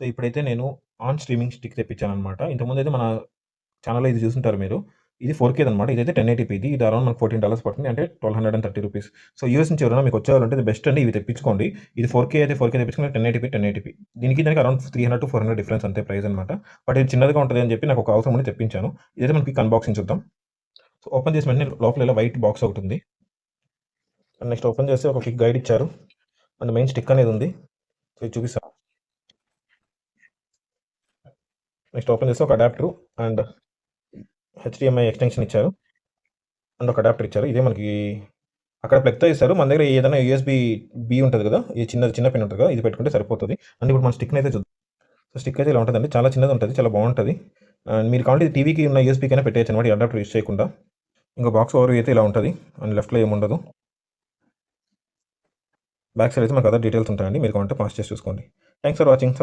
So, ఇప్పుడైతే నేను on streaming stick తెప్పించాననమాట. ఇంతకుముందయితే మన ఛానెల్‌లో ఇది చూసుంటారు మీరు. ఇది 4కేదనమాట. ఇదైతే 1080పీది. ఇది అరౌండ్ మనకు $14 పడుతుంది. అంటే $1230 సో, యూఎస్ నుంచి ఎవరైనా మీకు వచ్చేవాళ్ళుంటే ఇది బెస్ట్ అండి. ఇవి తెప్పించుకోండి. ఇది 4కే అయితే 4కే తెప్పించుకోండి. 1080పీ. దీనికి దానికి అరౌండ్ 300-400 డిఫరెన్స్ అంతే ప్రైస్ అనమాట. బట్ ఇది చిన్నదిగా ఉంటది అని చెప్పి నాకు ఒక అవసరం ఉండి తెప్పించాను. ఇదైతే మనం క్విక్ అన్బాక్సింగ్ చూద్దాం. సో, ఓపెన్ చేసిన వెంటనే లోపల ఇలా వైట్ బాక్స్ ఒకటుంది. నెక్స్ట్ ఓపెన్ చేస్తే ఒక క్విక్ గైడ్ ఇచ్చారు. అండ్ మెయిన్ స్టిక్ అనేది ఉంది. సో, ఇది చూపిస్తా. నెక్స్ట్ ఓపెన్ చేస్తే ఒక అడాప్టర్ అండ్ హెచ్‌డీఎంఐ ఎక్స్‌టెన్షన్ ఇచ్చారు. అండ్ ఒక అడాప్టర్ ఇచ్చారు. ఇదే మనకి అక్కడ ప్లగ్‌తో ఇస్తారు. మన దగ్గర ఏదైనా యూఎస్‌బీ బి ఉంటది కదా! ఈ చిన్న పిన్ ఉంటది కదా! ఇది పెట్టుకుంటే సరిపోతది. అండ్ ఇప్పుడు మన స్టిక్‌నైతే చూద్దాం. సో, స్టిక్ అయితే ఇలా ఉంటదండి. చాలా చిన్నది ఉంటది. చాలా బావుంటది. అండ్ మీరు కావాలంటే ఇది టీవీకి ఉన్న యూఎస్‌బీకైనా పెట్టేయొచ్చనమాట. ఈ అడాప్టర్ యూజ్ చేయకుండా. ఇంకో బాక్స్ ఓవర్ వ్యూ అయితే ఇలా ఉంటది. అండ్ లెఫ్ట్‌లో ఏముండదు. బ్యాక్ సైడ్ అయితే మనకు అదర్ డీటెయిల్స్ ఉంటాయండి. మీరు కావాలంటే పాజ్ చేసి చూసుకోండి. Thanks for watching.